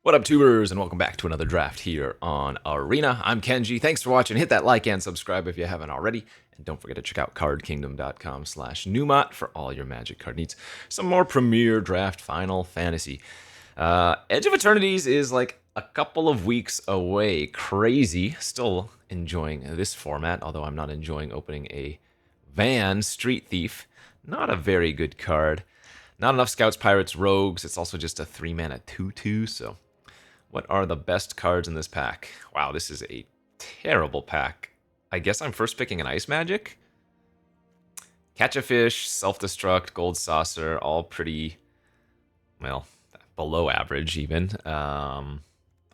What up, tubers, and welcome back to another draft here on Arena. I'm Kenji. Thanks for watching. Hit that like and subscribe if you haven't already. And don't forget to check out cardkingdom.com/Numot for all your Magic card needs. Some more Premier Draft Final Fantasy. Edge of Eternities is like a couple of weeks away. Crazy. Still enjoying this format, although I'm not enjoying opening a Van Street Thief. Not a very good card. Not enough Scouts, Pirates, Rogues. It's also just a 3-mana 2/2, so what are the best cards in this pack? Wow, this is a terrible pack. I guess I'm first picking an Ice Magic. Catch a Fish, Self-Destruct, Gold Saucer, all pretty, well, below average even.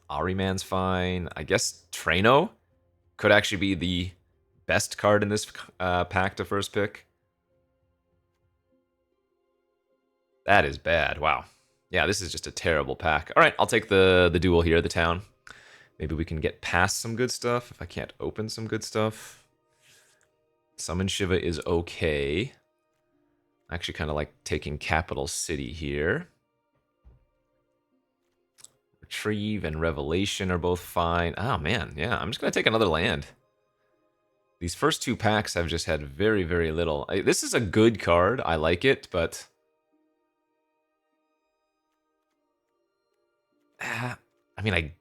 Ahriman's fine. I guess Traino could actually be the best card in this pack to first pick. That is bad. Wow. Yeah, this is just a terrible pack. All right, I'll take the duel here, the town. Maybe we can get past some good stuff if I can't open some good stuff. Summon Shiva is okay. I actually kind of like taking Capital City here. Retrieve and Revelation are both fine. Oh, man, yeah, I'm just going to take another land. These first two packs have just had very, very little. This is a good card. I like it, but I mean,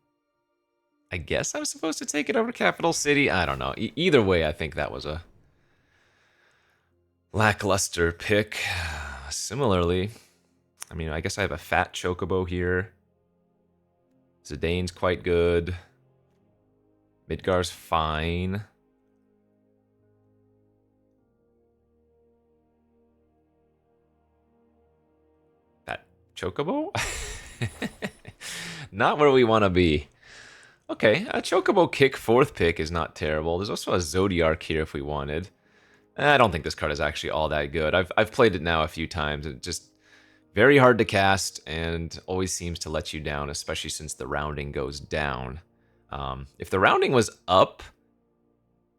I guess I'm supposed to take it over Capital City. I don't know. Either way, I think that was a lackluster pick. Similarly, I mean, I guess I have a fat Chocobo here. Zidane's quite good. Midgar's fine. Fat Chocobo? Not where we want to be. Okay, a Chocobo kick 4th pick is not terrible. There's also a Zodiark here if we wanted. I don't think this card is actually all that good. I've played it now a few times. It's just very hard to cast and always seems to let you down, especially since the rounding goes down. If the rounding was up,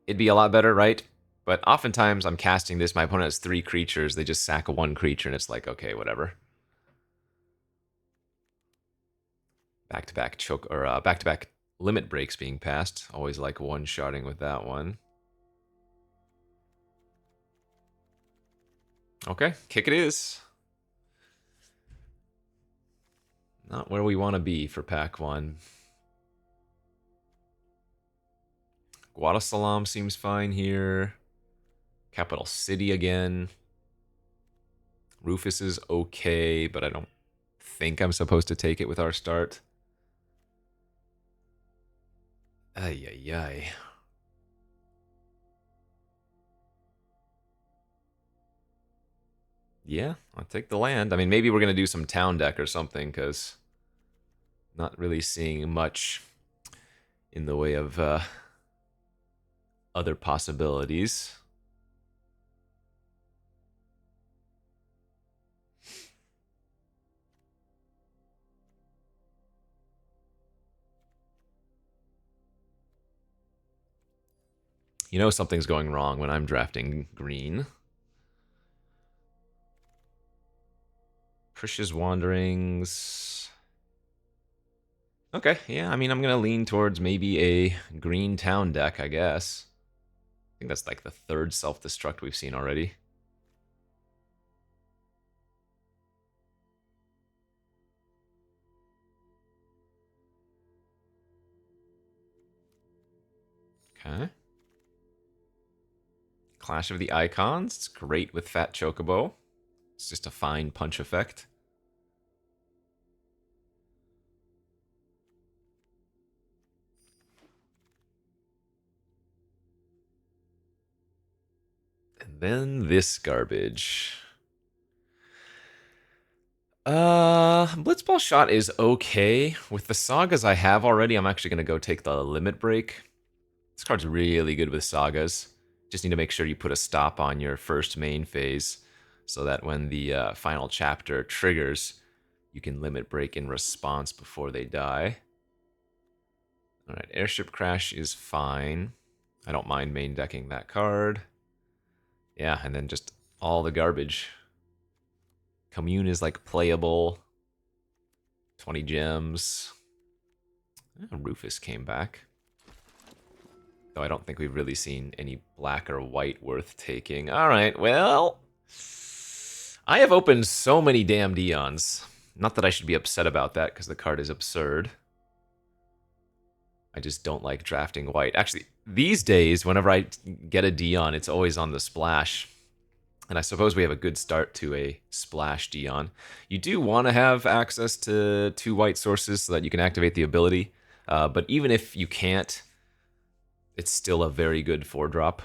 it'd be a lot better, right? But oftentimes I'm casting this, my opponent has 3 creatures, they just sack 1 creature, and it's like, okay, whatever. Back-to-back choke or back-to-back limit breaks being passed. Always like one-shotting with that one. Okay, kick it is. Not where we want to be for pack 1. Guadasalam seems fine here. Capital City again. Rufus is okay, but I don't think I'm supposed to take it with our start. Ay, ay, ay. Yeah, I'll take the land. I mean, maybe we're going to do some town deck or something, because not really seeing much in the way of other possibilities. You know something's going wrong when I'm drafting green. Precious Wanderings. Okay, yeah, I mean, I'm going to lean towards maybe a green town deck, I guess. I think that's like the 3rd self-destruct we've seen already. Okay. Clash of the Icons. It's great with Fat Chocobo. It's just a fine punch effect. And then this garbage. Blitzball Shot is okay. With the sagas I have already, I'm actually going to go take the limit break. This card's really good with sagas. Just need to make sure you put a stop on your first main phase so that when the final chapter triggers, you can limit break in response before they die. Alright, Airship Crash is fine. I don't mind main decking that card. Yeah, and then just all the garbage. Commune is like playable. 20 gems. Rufus came back. Though I don't think we've really seen any black or white worth taking. Alright, well... I have opened so many damn Dions. Not that I should be upset about that, because the card is absurd. I just don't like drafting white. Actually, these days, whenever I get a Dion, it's always on the splash. And I suppose we have a good start to a splash Dion. You do want to have access to 2 white sources so that you can activate the ability. But even if you can't, it's still a very good 4-drop.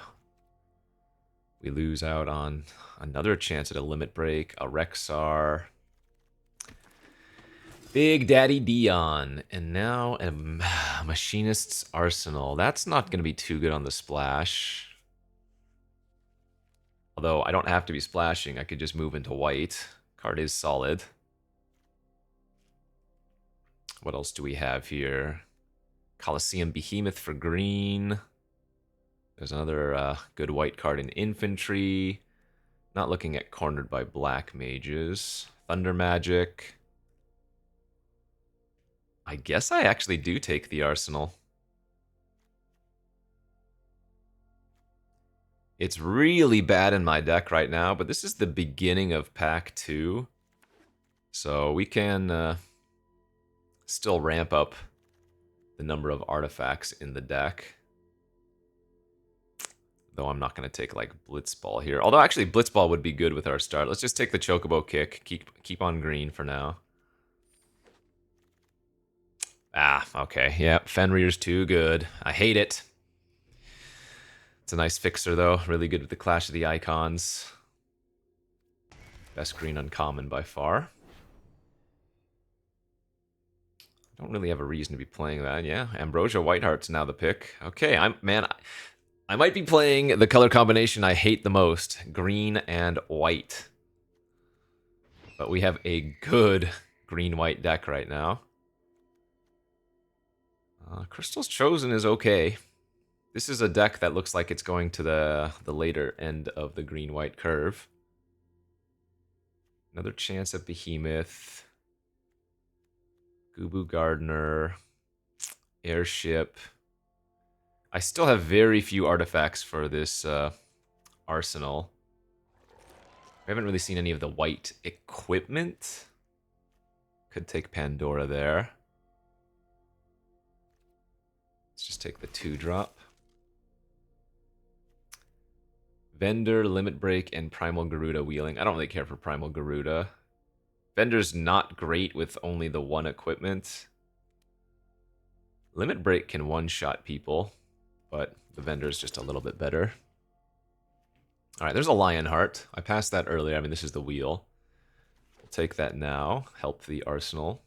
We lose out on another chance at a limit break, a Rexar. Big Daddy Dion. And now a Machinist's Arsenal. That's not going to be too good on the splash. Although I don't have to be splashing, I could just move into white. Card is solid. What else do we have here? Coliseum Behemoth for green. There's another good white card in infantry. Not looking at cornered by black mages. Thunder Magic. I guess I actually do take the Arsenal. It's really bad in my deck right now, but this is the beginning of pack 2. So we can still ramp up the number of artifacts in the deck. Though I'm not going to take like Blitzball here. Although actually Blitzball would be good with our start. Let's just take the Chocobo Kick. Keep on green for now. Ah, okay. Yeah, Fenrir's too good. I hate it. It's a nice fixer, though. Really good with the Clash of the Icons. Best green uncommon by far. Don't really have a reason to be playing that. Yeah, Ambrosia Whiteheart's now the pick. Okay, I might be playing the color combination I hate the most. Green and white. But we have a good green-white deck right now. Crystal's Chosen is okay. This is a deck that looks like it's going to the later end of the green-white curve. Another chance at Behemoth. Gubu Gardener. Airship. I still have very few artifacts for this arsenal. We haven't really seen any of the white equipment. Could take Pandora there. Let's just take the 2-drop. Vendor, Limit Break, and Primal Garuda Wheeling. I don't really care for Primal Garuda. Vendor's not great with only the 1 equipment. Limit Break can one-shot people, but the Vendor's just a little bit better. Alright, there's a Lionheart. I passed that earlier. I mean, this is the wheel. We'll take that now. Help the Arsenal.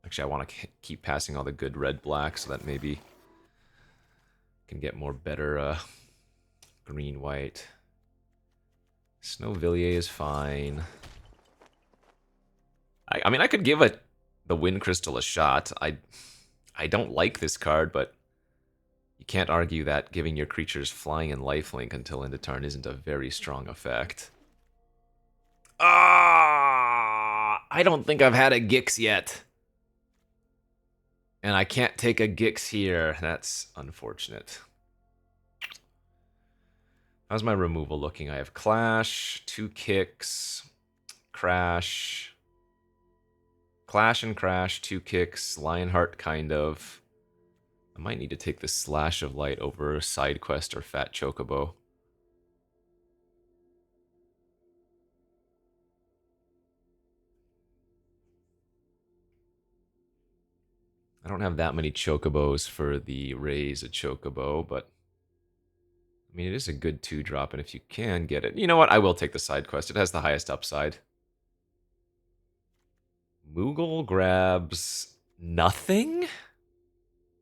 Actually, I want to keep passing all the good red-black so that maybe can get more better green-white. Snowvilliers is fine. I mean, I could give the Wind Crystal a shot. I don't like this card, but you can't argue that giving your creatures flying and lifelink until end of turn isn't a very strong effect. I don't think I've had a Gix yet. And I can't take a Gix here. That's unfortunate. How's my removal looking? I have Clash, 2 kicks, Crash, Clash and Crash, 2 kicks, Lionheart kind of. I might need to take the Slash of Light over Side Quest or Fat Chocobo. I don't have that many Chocobos for the Raise a Chocobo, but I mean, it is a good 2-drop, and if you can get it... You know what? I will take the Side Quest. It has the highest upside. Moogle grabs nothing?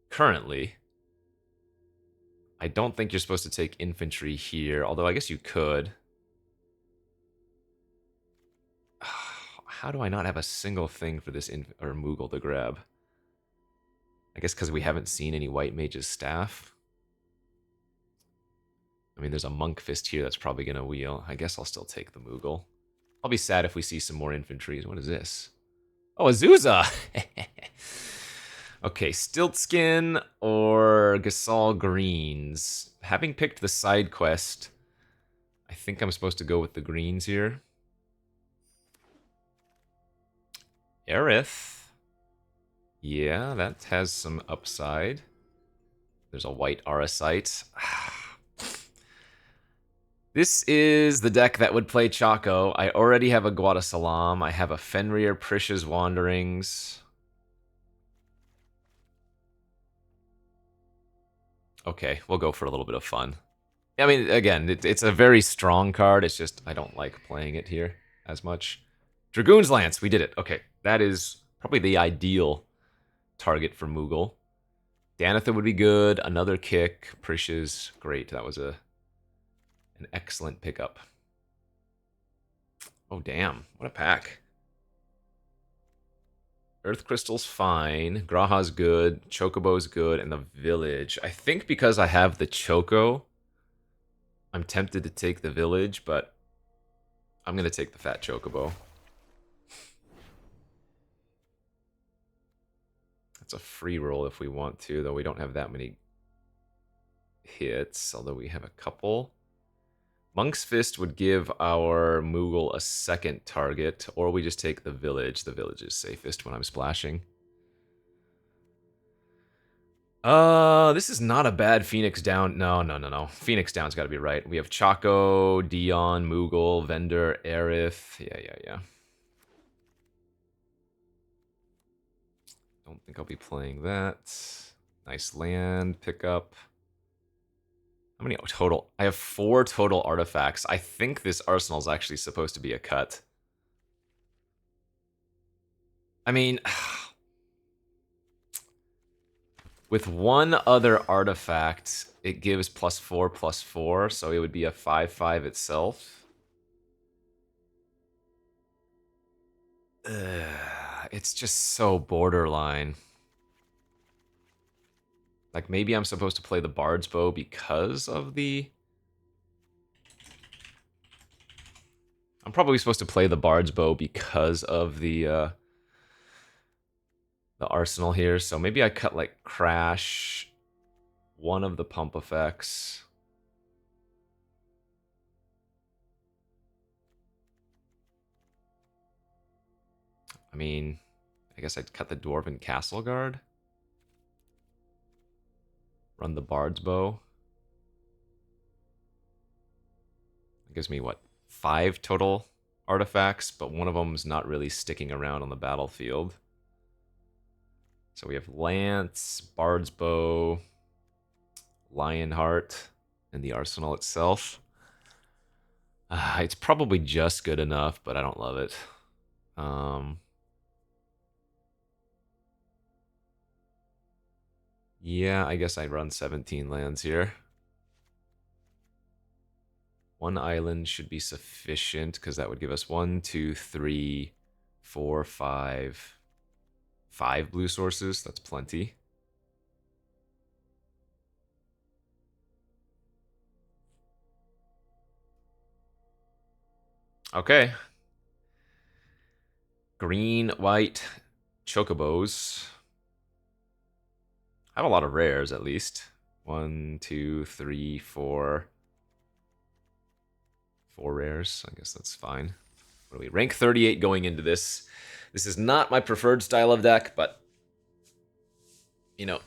Currently. I don't think you're supposed to take infantry here, although I guess you could. How do I not have a single thing for this Moogle to grab? I guess because we haven't seen any White Mage's Staff. I mean, there's a Monk Fist here that's probably going to wheel. I guess I'll still take the Moogle. I'll be sad if we see some more infantries. What is this? Oh, Azusa! Okay, Stiltskin or Gasol Greens. Having picked the side quest, I think I'm supposed to go with the greens here. Aerith. Yeah, that has some upside. There's a white Auracite. This is the deck that would play Chaco. I already have a Guadasalam. I have a Fenrir Prisha's Wanderings. Okay, we'll go for a little bit of fun. I mean, again, it's a very strong card. It's just I don't like playing it here as much. Dragoon's Lance, we did it. Okay, that is probably the ideal target for Moogle. Danitha would be good. Another kick. Prisha's great. That was an excellent pickup. Oh, damn. What a pack. Earth Crystal's fine. Graha's good. Chocobo's good. And the Village. I think because I have the Choco, I'm tempted to take the Village, but I'm going to take the Fat Chocobo. That's a free roll if we want to, though we don't have that many hits, although we have a couple. Monk's Fist would give our Moogle a second target, or we just take the Village. The Village is safest when I'm splashing. This is not a bad Phoenix Down. No. Phoenix Down's got to be right. We have Chaco, Dion, Moogle, Vendor, Aerith. Yeah. Don't think I'll be playing that. Nice land pickup. How many total? I have 4 total artifacts. I think this arsenal is actually supposed to be a cut. I mean, with one other artifact, it gives +4/+4, so it would be a 5/5 itself. It's just so borderline. Like, maybe I'm supposed to play the Bard's Bow because of the... I'm probably supposed to play the Bard's Bow because of the arsenal here. So maybe I cut, like, Crash, one of the pump effects. I mean, I guess I'd cut the Dwarven Castle Guard. Run the Bard's Bow. It gives me, what, 5 total artifacts, but one of them's not really sticking around on the battlefield. So we have Lance, Bard's Bow, Lionheart, and the arsenal itself. It's probably just good enough, but I don't love it. Yeah, I guess I'd run 17 lands here. 1 island should be sufficient, because that would give us 1, 2, 3, 4, 5... 5 blue sources. That's plenty. Okay. Green, white, chocobos. I have a lot of rares, at least. 1, 2, 3, 4. 4 rares. I guess that's fine. What are we? Rank 38 going into this. This is not my preferred style of deck, but... you know,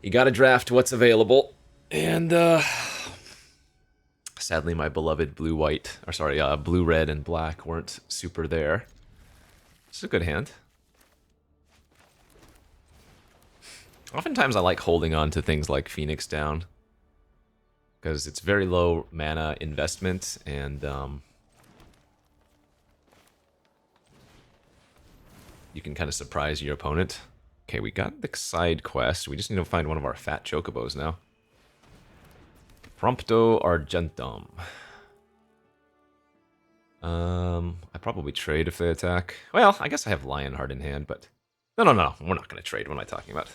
you gotta draft what's available. And, sadly, my beloved blue-white... or sorry, blue-red and black weren't super there. It's a good hand. Oftentimes I like holding on to things like Phoenix Down, because it's very low mana investment, and you can kind of surprise your opponent. Okay, we got the side quest. We just need to find one of our fat chocobos now. Prompto Argentum. I probably trade if they attack. Well, I guess I have Lionheart in hand, but... No. We're not going to trade. What am I talking about?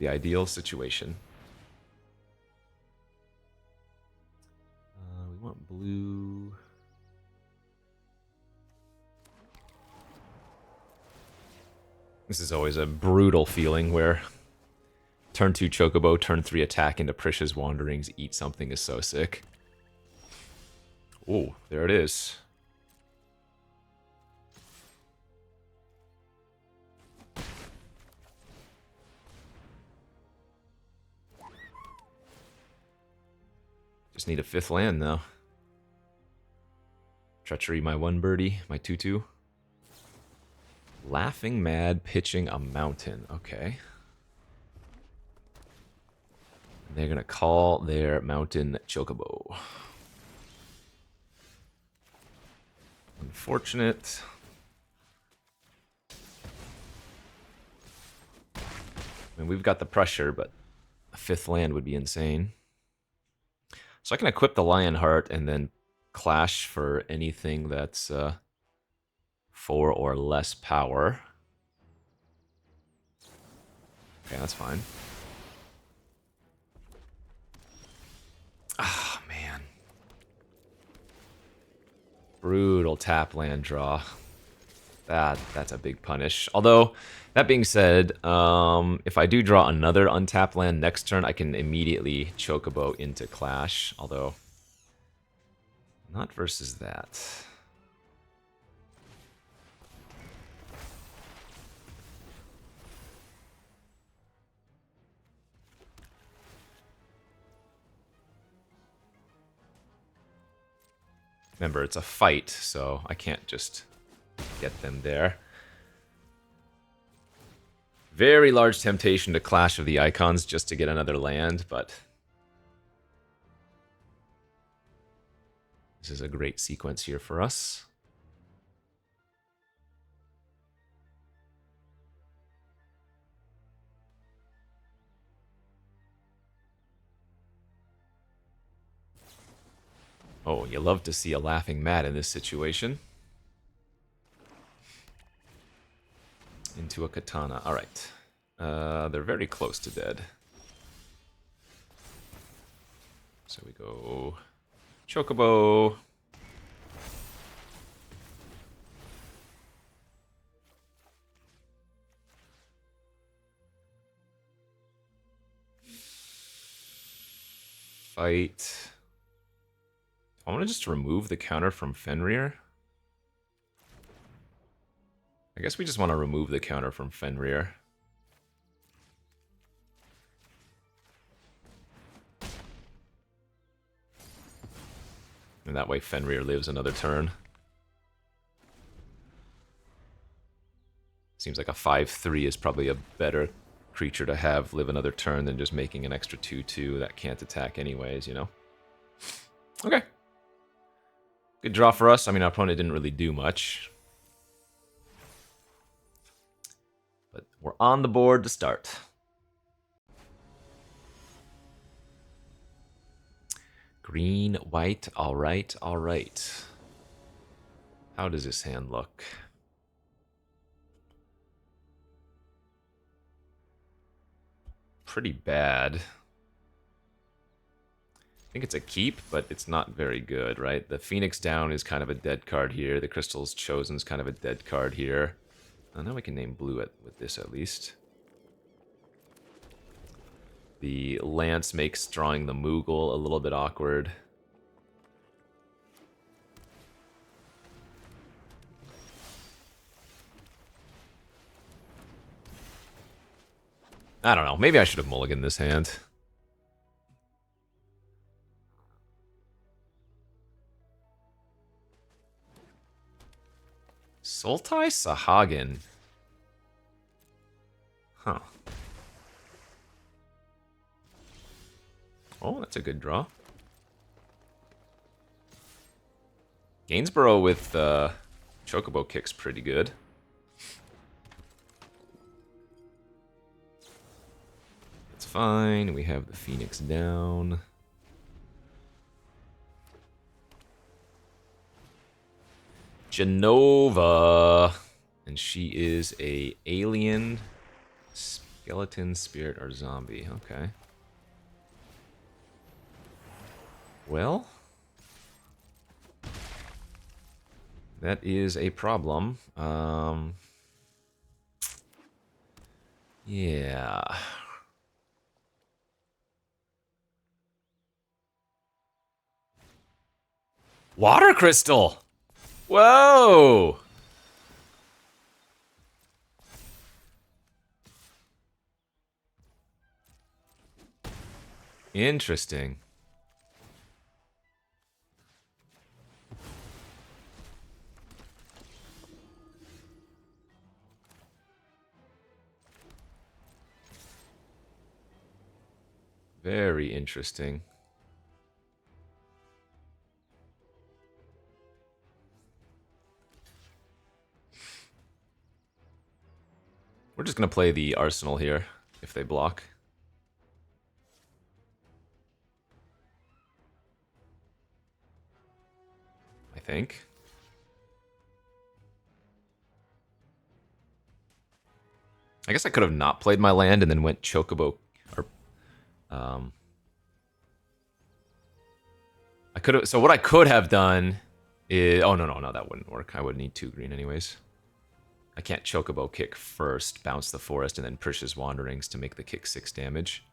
The ideal situation. This is always a brutal feeling where turn 2 Chocobo, turn 3 attack into Prisha's Wanderings, eat something is so sick. Oh, there it is. Just need a 5th land now. Treachery, my 1 birdie, my 2/2. Laughing Mad, pitching a mountain. Okay. They're going to call their mountain Chocobo. Unfortunate. I mean, we've got the pressure, but a 5th land would be insane. So I can equip the Lionheart and then clash for anything that's 4 or less power. Okay, that's fine. Ah, man. Brutal tap land draw. That's a big punish. Although, that being said, if I do draw another untapped land next turn, I can immediately Chocobo into Clash. Although, not versus that. Remember, it's a fight, so I can't just get them there. Very large temptation to Clash of the Icons just to get another land, but this is a great sequence here for us. Oh, you love to see a Laughing Mad in this situation. Into a Katana. Alright. They're very close to dead. So we go Chocobo. Fight. I want to just remove the counter from Fenrir. I guess we just want to remove the counter from Fenrir. And that way Fenrir lives another turn. Seems like a 5/3 is probably a better creature to have live another turn than just making an extra 2/2 that can't attack anyways, you know? Okay. Good draw for us. I mean, our opponent didn't really do much. But we're on the board to start. Green, white, alright, alright. How does this hand look? Pretty bad. I think it's a keep, but it's not very good, right? The Phoenix Down is kind of a dead card here. The Crystal's Chosen is kind of a dead card here. Oh, now we can name blue with this at least. The Lance makes drawing the Moogle a little bit awkward. I don't know. Maybe I should have mulliganed this hand. Sultai Sahagin. Huh. Oh, that's a good draw. Gainsborough with Chocobo Kick's pretty good. It's fine. We have the Phoenix down. Genova. And she is a alien, skeleton, spirit, or zombie. Okay. Well, that is a problem. Yeah. Water crystal! Whoa! Interesting. Very interesting. We're just gonna play the Arsenal here, if they block. I think. I guess I could have not played my land and then went Chocobo, or, I could have, so what I could have done is, oh no, that wouldn't work. I would need 2 green anyways. I can't Chocobo kick first, bounce the forest, and then Precious Wanderings to make the kick 6 damage.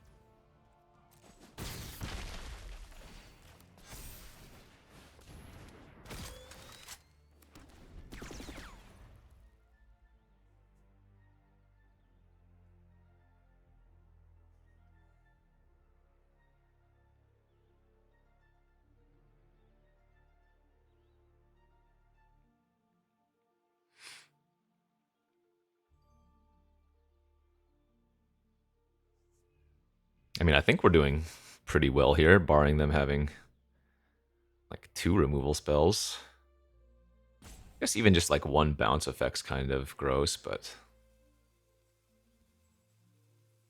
I mean, I think we're doing pretty well here, barring them having like 2 removal spells. I guess even just like 1 bounce effect's kind of gross, but...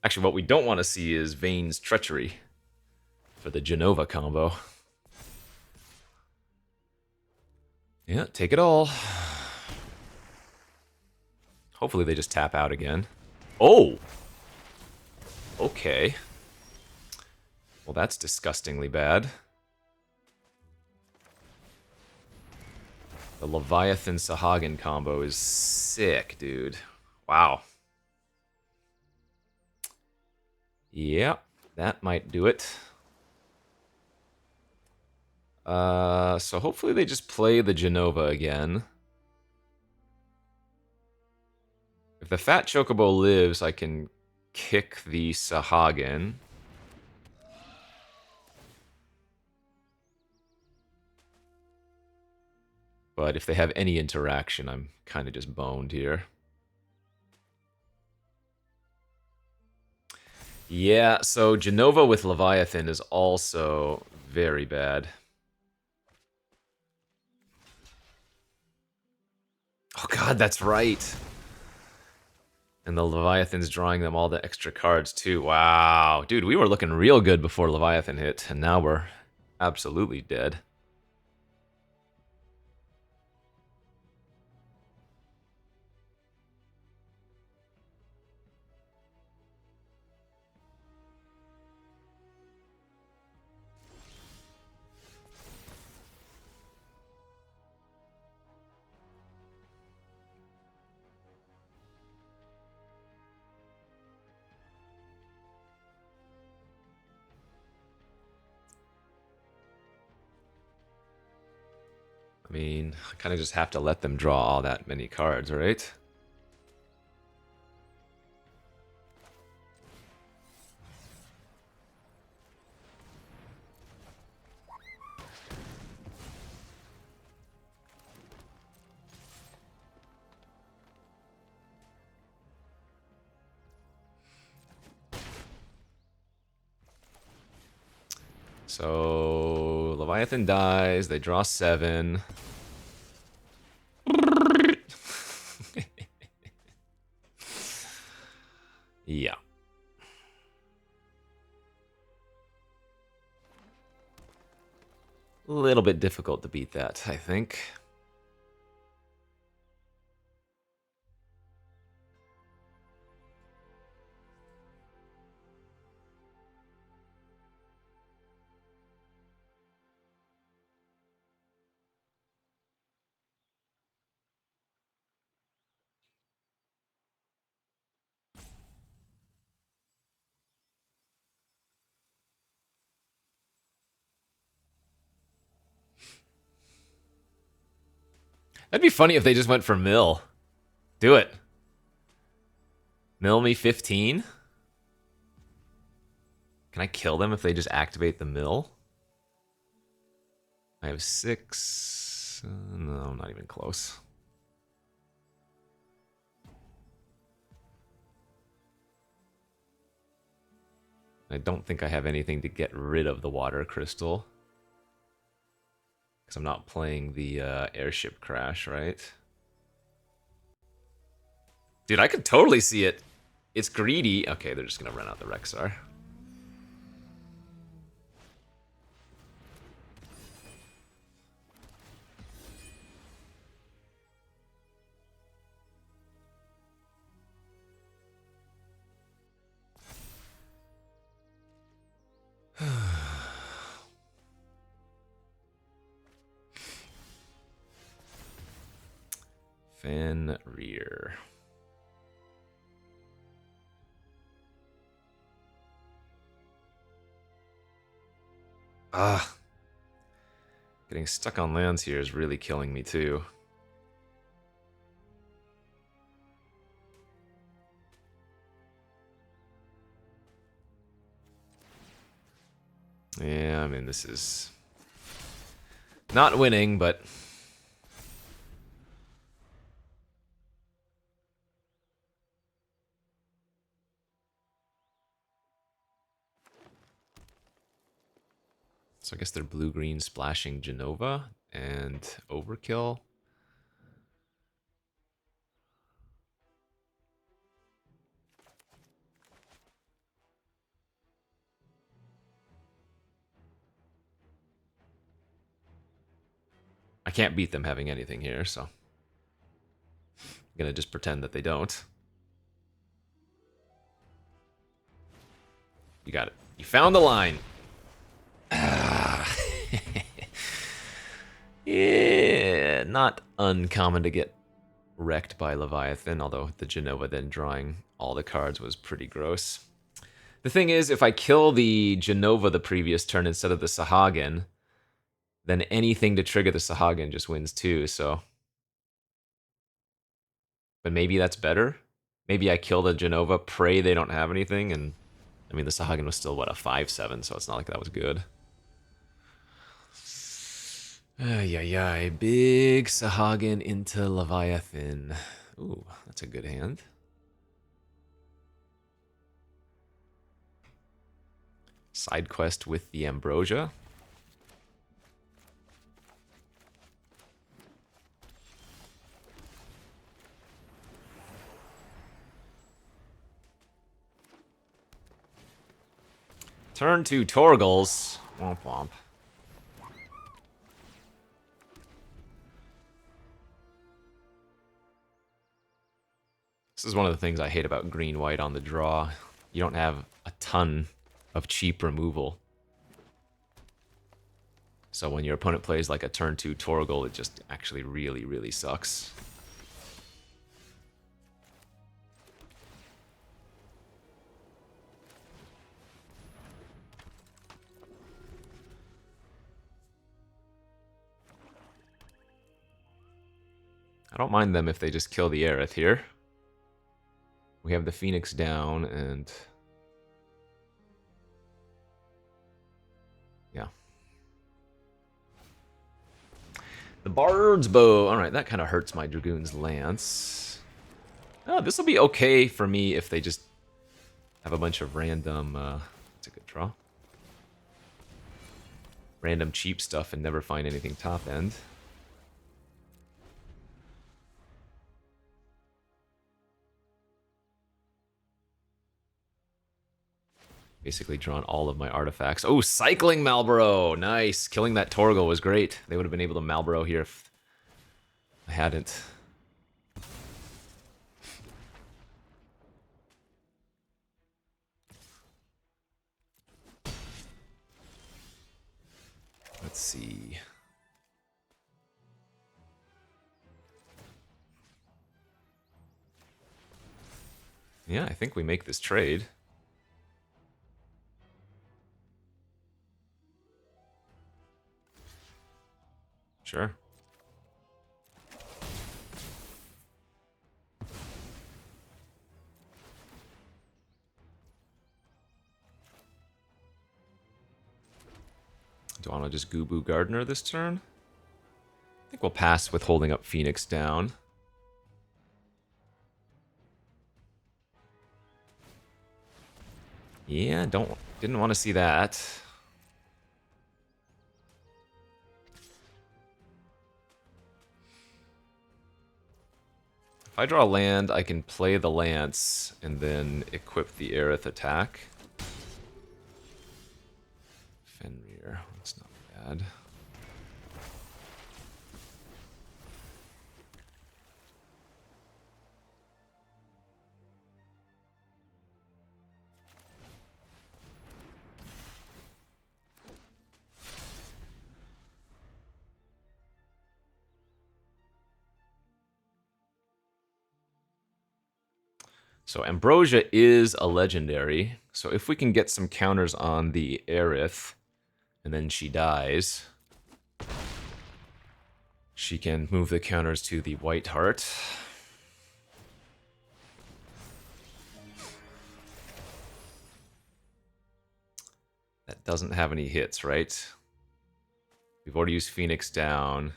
Actually, what we don't want to see is Vayne's Treachery for the Genova combo. Yeah, take it all. Hopefully they just tap out again. Oh! Okay. Well, that's disgustingly bad. The Leviathan Sahagin combo is sick, dude. Wow. Yeah, that might do it. So hopefully they just play the Genova again. If the Fat Chocobo lives, I can kick the Sahagin. But if they have any interaction, I'm kind of just boned here. Yeah, so Genova with Leviathan is also very bad. Oh god, that's right. And the Leviathan's drawing them all the extra cards too. Wow. Dude, we were looking real good before Leviathan hit, and now we're absolutely dead. I mean, I kind of just have to let them draw all that many cards, right? So Leviathan dies, they draw 7. Yeah. A little bit difficult to beat that, I think. That'd be funny if they just went for mill. Do it. Mill me 15? Can I kill them if they just activate the mill? I have 6. No, not even close. I don't think I have anything to get rid of the water crystal. Because I'm not playing the airship crash, right? Dude, I could totally see it. It's greedy. Okay, they're just going to run out the Rexar. Fenrir. Ah. Getting stuck on lands here is really killing me too. Yeah, I mean, this is not winning, but so I guess they're blue-green splashing Genova and Overkill. I can't beat them having anything here, so I'm gonna just pretend that they don't. You got it. You found the line. Yeah, not uncommon to get wrecked by Leviathan, although the Genova then drawing all the cards was pretty gross. The thing is, if I kill the Genova the previous turn instead of the Sahagin, then anything to trigger the Sahagin just wins too, so... But maybe that's better? Maybe I kill the Genova, pray they don't have anything, and... I mean, the Sahagin was still, what, a 5/7, so it's not like that was good. Ay, big Sahagin into Leviathan. Ooh, that's a good hand. Side quest with the Ambrosia. Turn to Torgles. Womp womp. This is one of the things I hate about green-white on the draw. You don't have a ton of cheap removal. So when your opponent plays like a turn 2 Torgal, it just actually really, really sucks. I don't mind them if they just kill the Aerith here. We have the Phoenix down, and... yeah. The Bard's Bow. Alright, that kind of hurts my Dragoon's Lance. Oh, this will be okay for me if they just have a bunch of random... that's a good draw. Random cheap stuff and never find anything top end. Basically drawn all of my artifacts. Oh, cycling Malboro! Nice! Killing that Torgal was great. They would have been able to Malboro here if I hadn't. Let's see. Yeah, I think we make this trade. Sure. Do I want to just Goo Gardener this turn? I think we'll pass with holding up Phoenix down. Yeah, didn't want to see that. If I draw land, I can play the Lance and then equip the Aerith attack. Fenrir, that's not bad. So Ambrosia is a legendary. So if we can get some counters on the Aerith, and then she dies, she can move the counters to the White Heart. That doesn't have any hits, right? We've already used Phoenix down,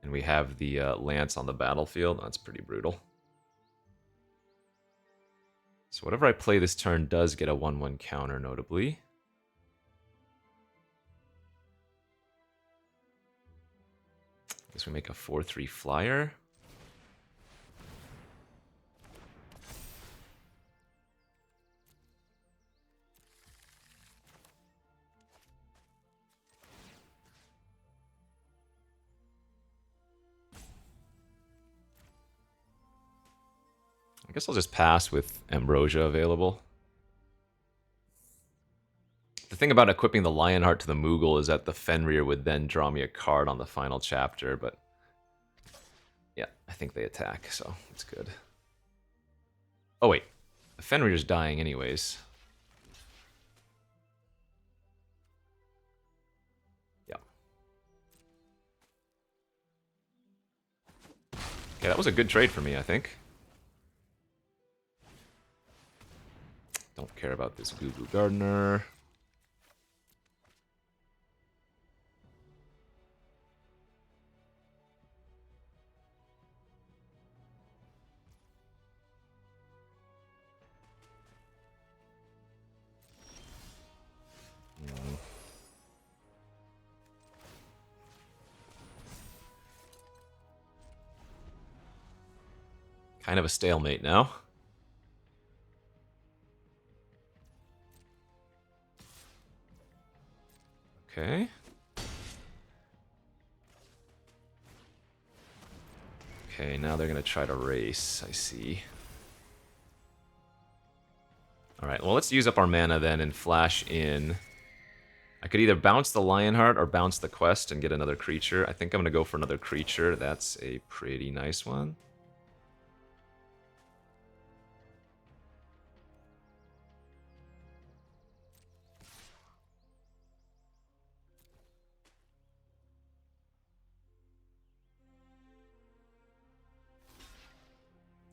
and we have the Lance on the battlefield. That's pretty brutal. So whatever I play this turn does get a 1/1 counter, notably. I guess we make a 4/3 flyer. I guess I'll just pass with Ambrosia available. The thing about equipping the Lionheart to the Moogle is that the Fenrir would then draw me a card on the final chapter, but yeah, I think they attack, so it's good. Oh wait, the Fenrir's dying anyways. Yeah. Okay, that was a good trade for me, I think. Don't care about this Goo Gardener. Kind of a stalemate now. Okay. Okay, now they're going to try to race, I see. Alright, well let's use up our mana then and flash in. I could either bounce the Lionheart or bounce the quest and get another creature. I think I'm going to go for another creature. That's a pretty nice one.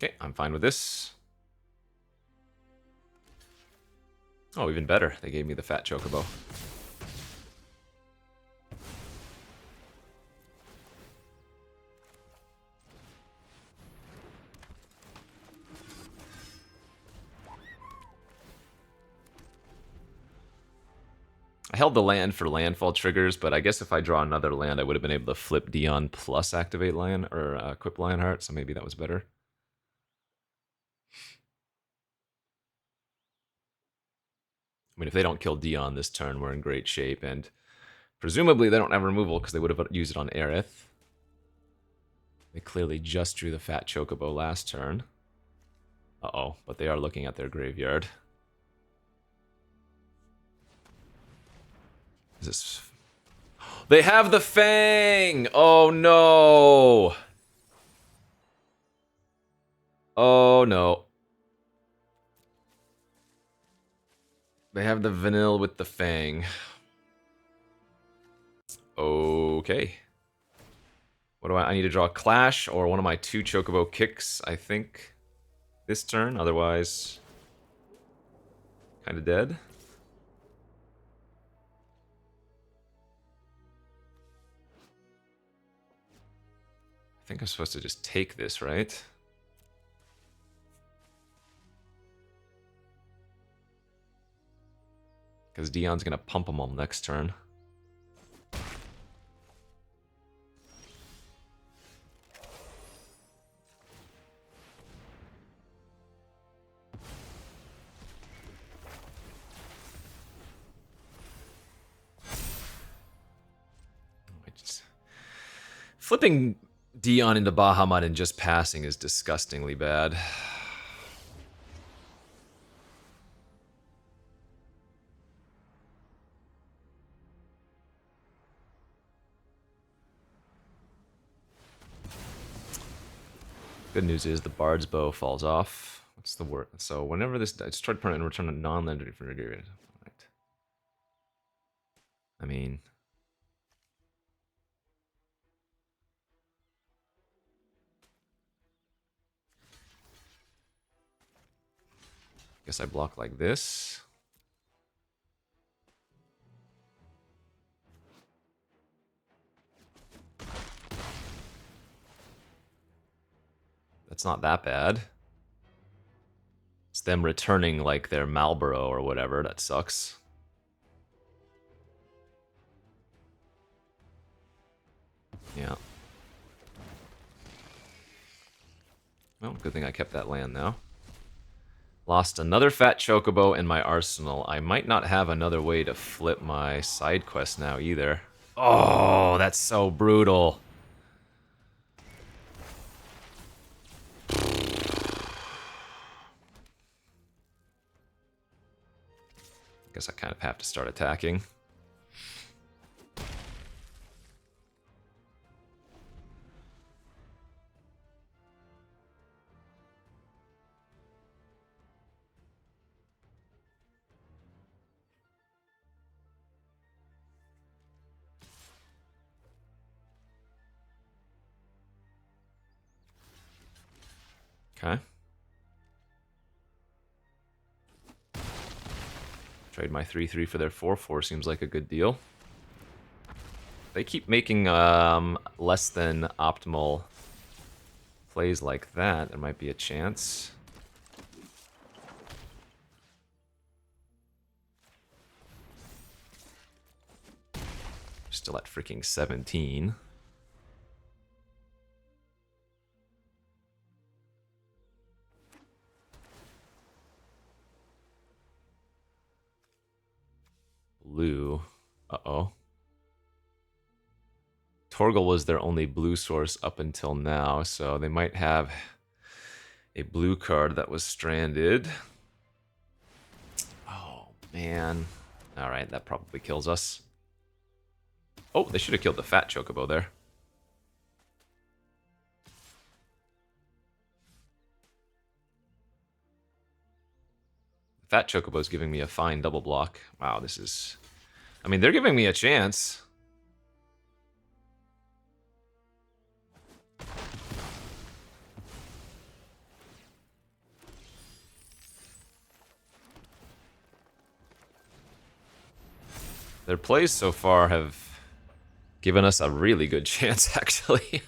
Okay, I'm fine with this. Oh, even better. They gave me the fat chocobo. I held the land for landfall triggers, but I guess if I draw another land, I would have been able to flip Dion plus activate Lion or equip Lionheart, so maybe that was better. I mean, if they don't kill Dion this turn, we're in great shape, and presumably they don't have removal because they would have used it on Aerith. They clearly just drew the fat chocobo last turn. Uh-oh, but they are looking at their graveyard. Is this... They have the Fang! Oh no! Oh no. They have the Vanille with the Fang. Okay. What do I need to draw a Clash or one of my 2 Chocobo kicks, I think, this turn. Otherwise, kind of dead. think I'm supposed to just take this, right? Because Dion's going to pump them all next turn. Flipping Dion into Bahamut and just passing is disgustingly bad. Good news is the Bard's Bow falls off. What's the word? So whenever this dies, destroyed permanent and return a non-legendary from your graveyard. Right. I mean, guess I block like this. That's not that bad. It's them returning like their Marlboro or whatever. That sucks. Yeah. Well, good thing I kept that land now. Lost another fat chocobo in my arsenal. I might not have another way to flip my side quest now either. Oh, that's so brutal. Guess I kind of have to start attacking. Okay. Trade my 3/3 for their 4/4 seems like a good deal. They keep making less than optimal plays like that. There might be a chance. Still at freaking 17. Blue. Uh-oh. Torgal was their only blue source up until now, so they might have a blue card that was stranded. Oh, man. Alright, that probably kills us. Oh, they should have killed the fat chocobo there. The fat chocobo is giving me a fine double block. Wow, this is... I mean, they're giving me a chance. Their plays so far have given us a really good chance, actually.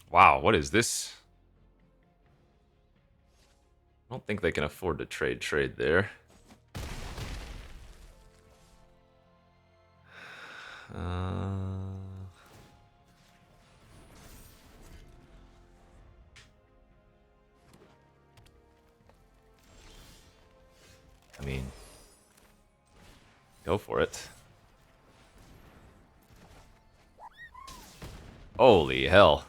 Wow, what is this? I don't think they can afford to trade there. I mean, go for it. Holy hell.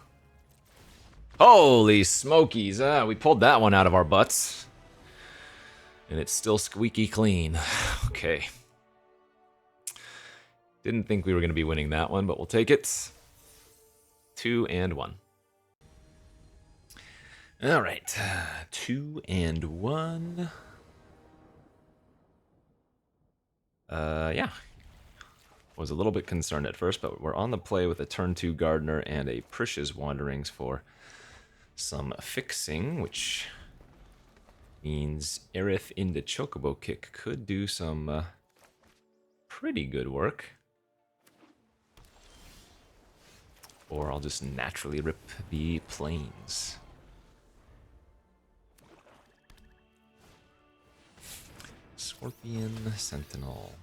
Holy smokies. We pulled that one out of our butts. And it's still squeaky clean. Okay. Didn't think we were going to be winning that one, but we'll take it. 2 and 1. All right. 2 and 1. Yeah. Was a little bit concerned at first, but we're on the play with a turn 2 Gardener and a Precious Wanderings for some fixing, which means Aerith into Chocobo Kick could do some pretty good work. Or I'll just naturally rip the plains. Scorpion Sentinel.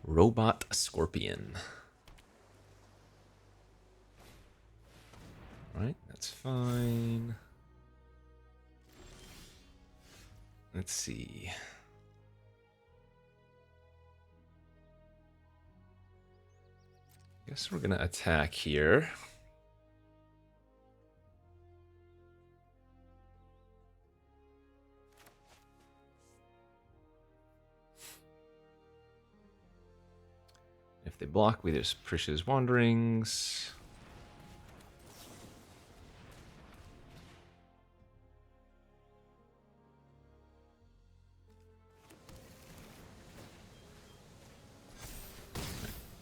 Robot Scorpion. Alright, that's fine. Let's see. Guess we're gonna attack here. If they block me, there's Precious Wanderings.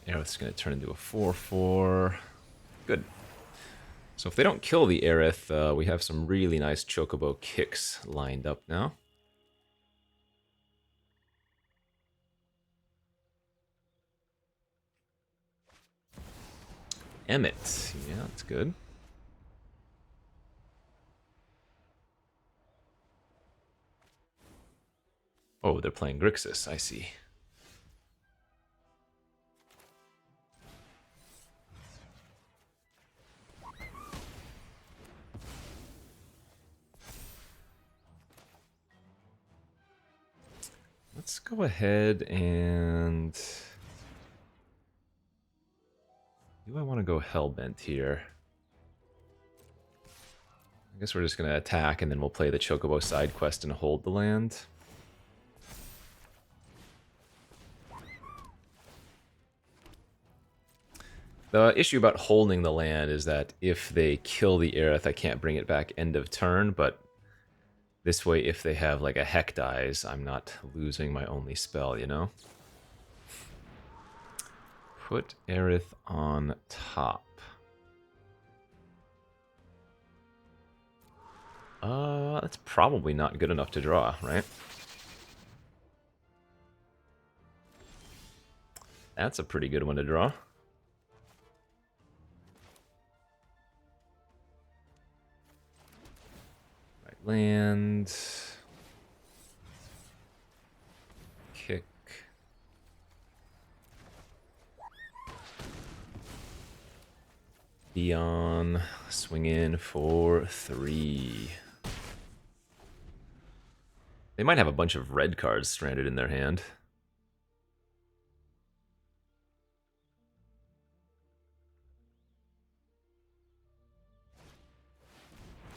Aerith's going to turn into a 4/4. Good. So if they don't kill the Aerith, we have some really nice Chocobo kicks lined up now. Emmet. Yeah, that's good. Oh, they're playing Grixis, I see. Let's go ahead and... Do I want to go Hellbent here? I guess we're just going to attack and then we'll play the Chocobo side quest and hold the land. The issue about holding the land is that if they kill the Aerith, I can't bring it back end of turn, but this way, if they have like a Heck dies, I'm not losing my only spell, you know? Put Aerith on top. That's probably not good enough to draw, right? That's a pretty good one to draw. Right, land. Kick. Dion. Swing in for 3. They might have a bunch of red cards stranded in their hand.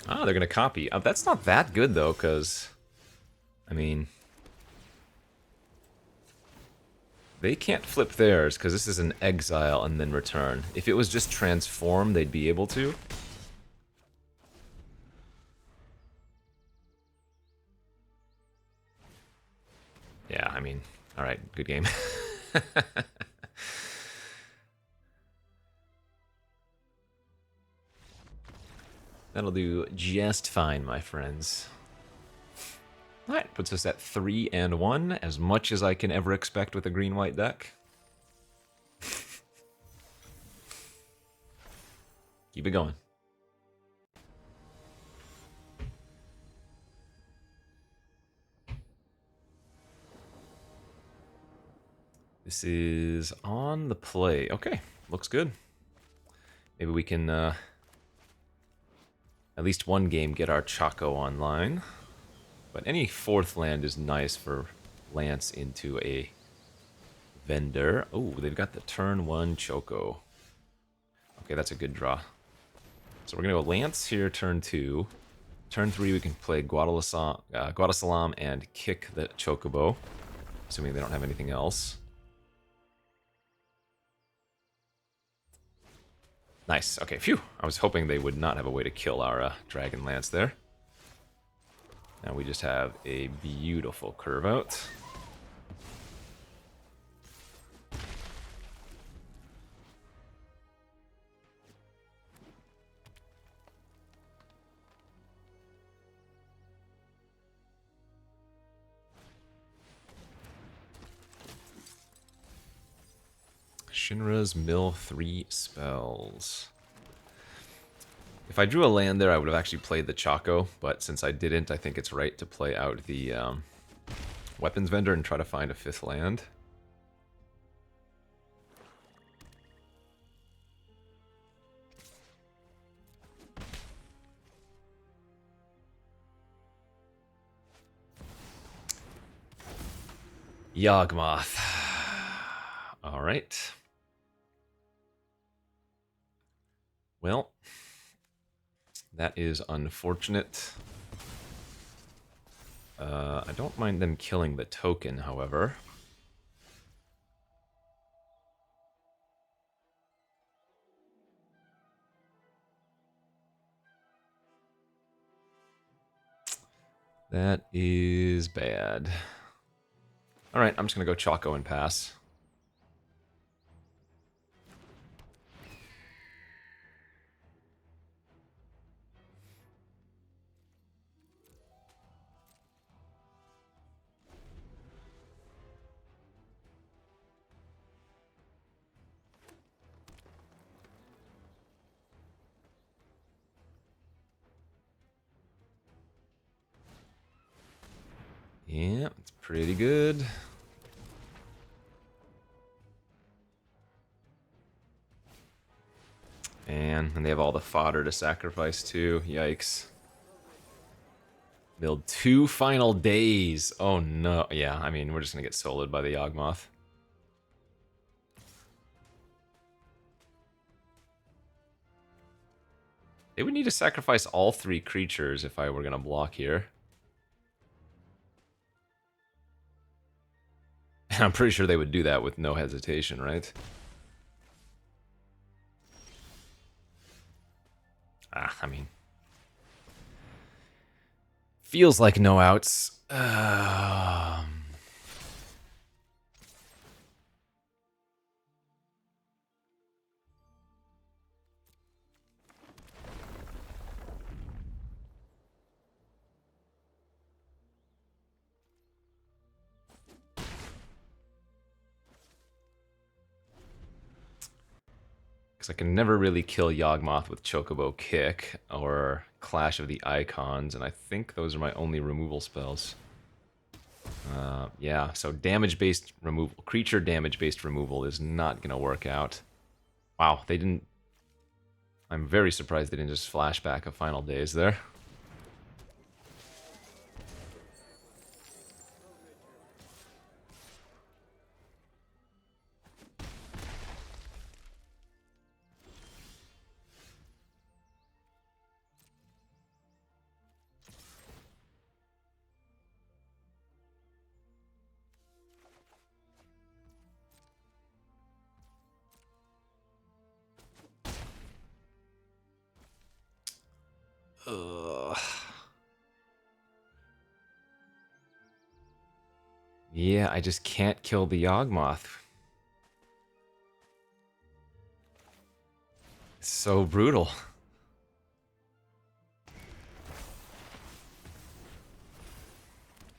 Ah, they're going to copy. That's not that good, though, because, I mean, they can't flip theirs, because this is an exile and then return. If it was just transform, they'd be able to. Yeah, I mean, alright, good game. That'll do just fine, my friends. Alright, puts us at 3 and 1, as much as I can ever expect with a green-white deck. Keep it going. This is on the play. Okay, looks good. Maybe we can, at least one game, get our Chaco online. But any 4th land is nice for Lance into a vendor. Oh, they've got the turn 1 Choco. Okay, that's a good draw. So we're going to go Lance here, turn 2. Turn 3, we can play Guadasalam and kick the Chocobo, assuming they don't have anything else. Nice. Okay, phew. I was hoping they would not have a way to kill our Dragon Lance there. Now we just have a beautiful curve out. Shinra's mill 3 spells. If I drew a land there, I would have actually played the Choco, but since I didn't, I think it's right to play out the weapons vendor and try to find a 5th land. Yawgmoth. All right. Well, that is unfortunate. I don't mind them killing the token, however. That is bad. Alright, I'm just going to go Choco and pass. Yeah, it's pretty good. And they have all the fodder to sacrifice too. Yikes. Build 2 final days. Oh no. Yeah, I mean, we're just going to get soloed by the Yawgmoth. They would need to sacrifice all 3 creatures if I were going to block here. And I'm pretty sure they would do that with no hesitation, right? I mean... feels like no outs. Because I can never really kill Yawgmoth with Chocobo Kick or Clash of the Icons, and I think those are my only removal spells. Yeah, so damage-based removal, creature damage-based removal is not going to work out. Wow, they didn't... I'm very surprised they didn't just flashback a Final Days there. Ugh. Yeah, I just can't kill the Yawgmoth. It's so brutal.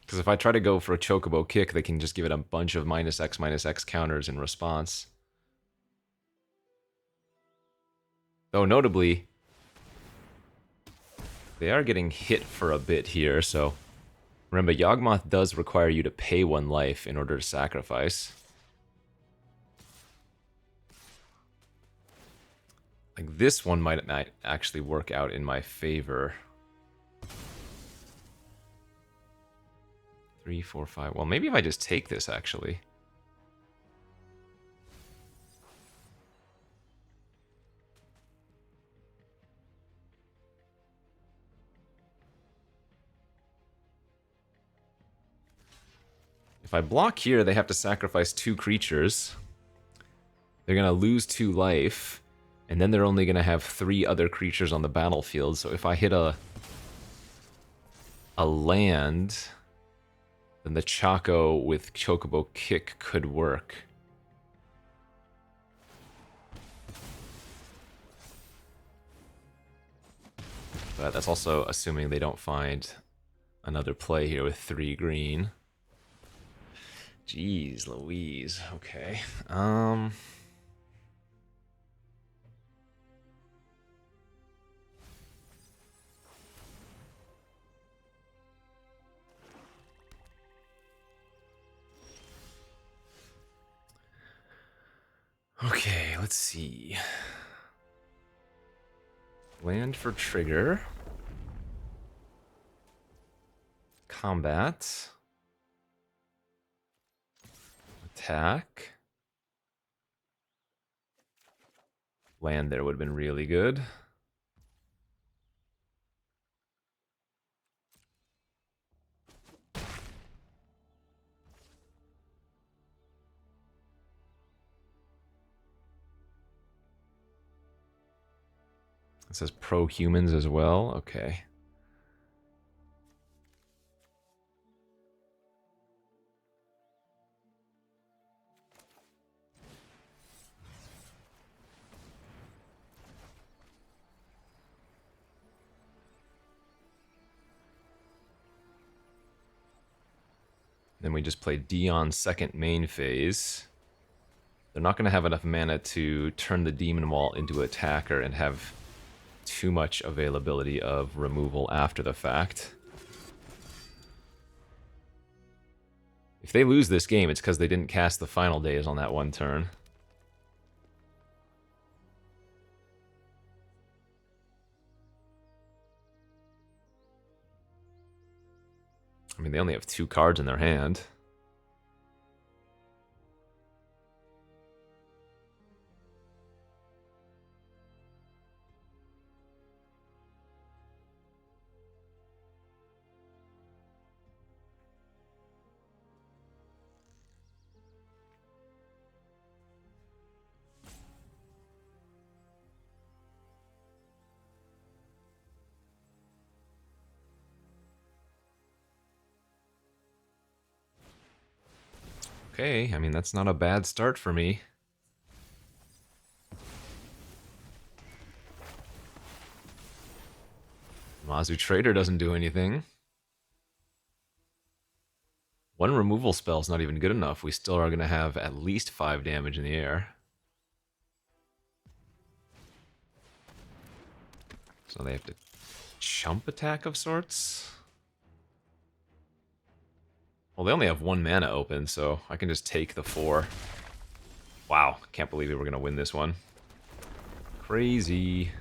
Because if I try to go for a Chocobo Kick, they can just give it a bunch of -X counters in response. Though notably, they are getting hit for a bit here, so... remember, Yawgmoth does require you to pay 1 life in order to sacrifice. Like, this one might actually work out in my favor. 3, 4, 5... well, maybe if I just take this, actually. If I block here, they have to sacrifice 2 creatures. They're going to lose 2 life, and then they're only going to have 3 other creatures on the battlefield. So if I hit a land, then the Chaco with Chocobo Kick could work. But that's also assuming they don't find another play here with 3 green. Jeez Louise. Okay. Okay, let's see. Land for trigger. Combat. Attack. Land there would have been really good. It says pro-humans as well. Okay. Then we just play Dion's second main phase. They're not going to have enough mana to turn the Demon Wall into attacker and have too much availability of removal after the fact. If they lose this game, it's because they didn't cast the Final Days on that one turn. I mean, they only have 2 cards in their hand. Okay, I mean, that's not a bad start for me. Mazu Trader doesn't do anything. 1 removal spell is not even good enough. We still are going to have at least 5 damage in the air. So they have to chump attack of sorts. Well, they only have 1 mana open, so I can just take the 4. Wow, can't believe we were going to win this one. Crazy.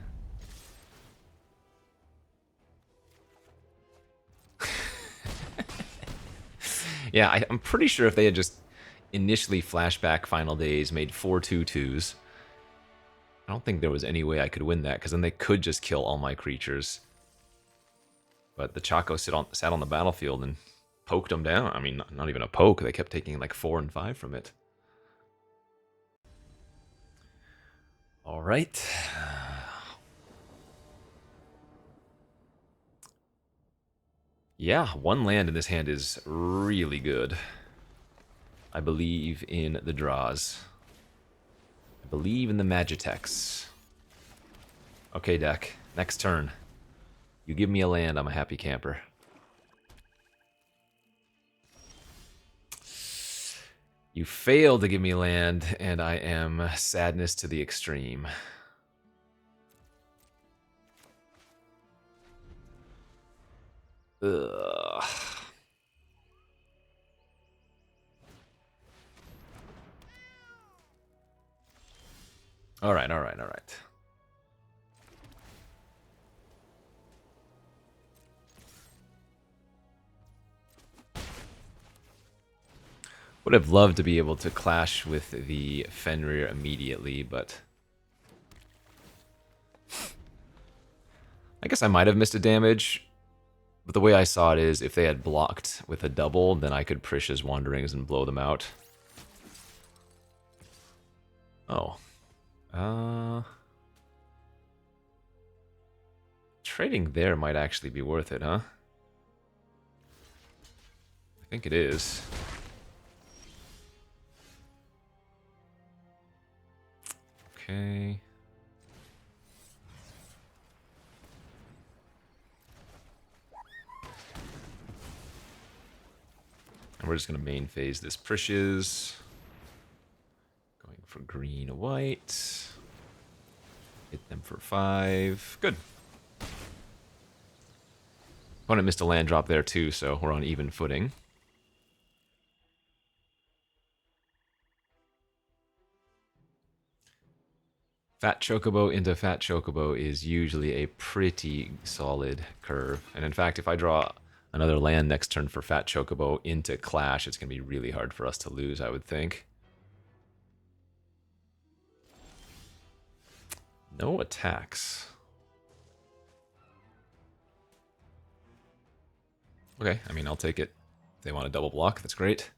Yeah, I'm pretty sure if they had just initially flashback Final Days, made 4 2/2s, I don't think there was any way I could win that, because then they could just kill all my creatures. But the Chaco sat on the battlefield and poked them down. I mean, not even a poke. They kept taking like 4 and 5 from it. All right. Yeah, 1 land in this hand is really good. I believe in the draws. I believe in the Magitex. Okay, deck. Next turn. You give me a land, I'm a happy camper. You fail to give me land, and I am sadness to the extreme. Ugh. Alright, alright, alright. Would have loved to be able to clash with the Fenrir immediately, but I guess I might have missed a damage. But the way I saw it is, if they had blocked with a double, then I could Prish's Wanderings and blow them out. Oh. Trading there might actually be worth it, huh? I think it is. Okay. And we're just going to main phase this Prish's. Going for green, white. Hit them for 5. Good. Opponent missed a land drop there too, so we're on even footing. Fat Chocobo into Fat Chocobo is usually a pretty solid curve. And in fact, if I draw another land next turn for Fat Chocobo into Clash, it's going to be really hard for us to lose, I would think. No attacks. Okay, I mean, I'll take it. If they want a double block, that's great.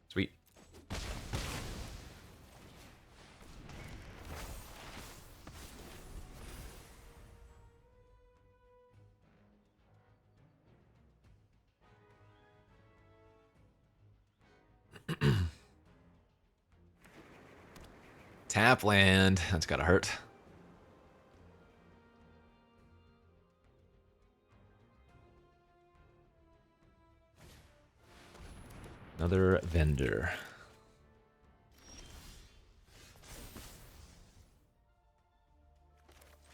Sweet. Tap land. That's gotta hurt. Another vendor.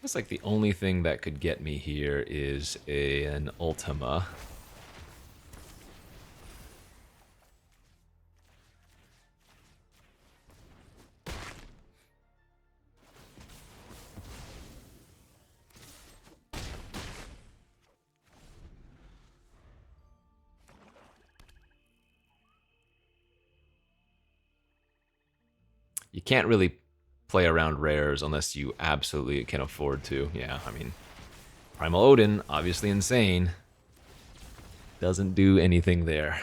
It's like the only thing that could get me here is an Ultima. You can't really play around rares unless you absolutely can afford to. Yeah, I mean, Primal Odin, obviously insane. Doesn't do anything there.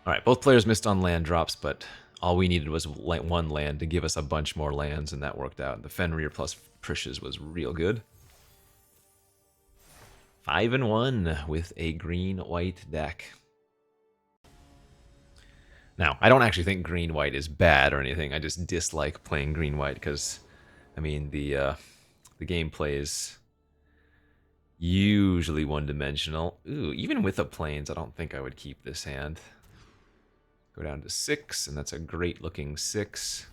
Alright, both players missed on land drops, but all we needed was one land to give us a bunch more lands, and that worked out. The Fenrir plus Prish's was real good. 5-1 with a green-white deck. Now, I don't actually think green-white is bad or anything. I just dislike playing green-white because, I mean, the gameplay is usually one-dimensional. Ooh, even with the planes, I don't think I would keep this hand. Go down to 6, and that's a great-looking 6. Is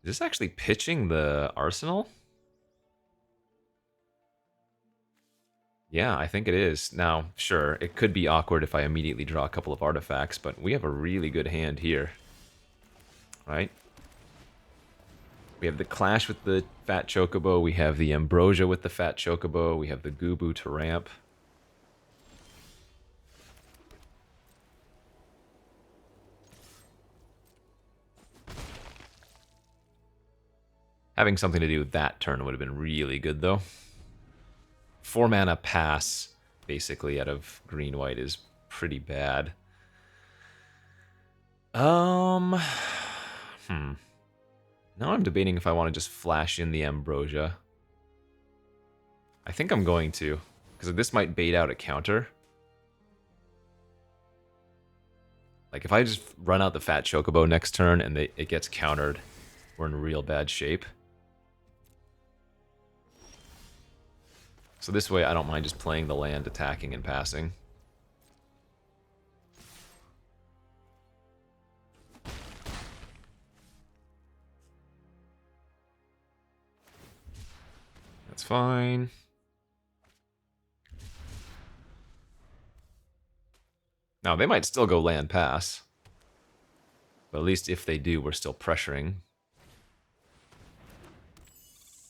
this actually pitching the arsenal? Yeah, I think it is. Now, sure, it could be awkward if I immediately draw a couple of artifacts, but we have a really good hand here. Right? We have the Clash with the Fat Chocobo, we have the Ambrosia with the Fat Chocobo, we have the Gubu to ramp. Having something to do with that turn would have been really good, though. 4 mana pass, basically, out of green-white is pretty bad. Now I'm debating if I want to just flash in the Ambrosia. I think I'm going to, because this might bait out a counter. Like, if I just run out the Fat Chocobo next turn and it gets countered, we're in real bad shape. So this way, I don't mind just playing the land, attacking, and passing. That's fine. Now, they might still go land pass. But at least if they do, we're still pressuring.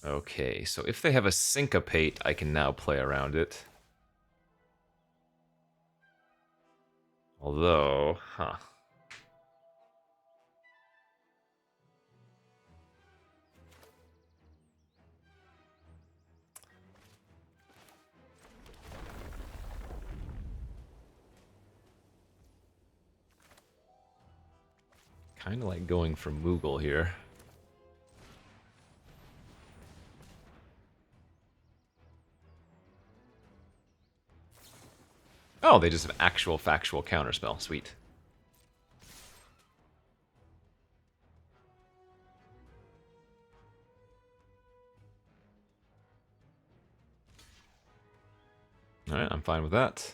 Okay, so if they have a Syncopate, I can now play around it. Although, Kind of like going for Moogle here. Oh, they just have actual factual counterspell. Sweet. Alright, I'm fine with that.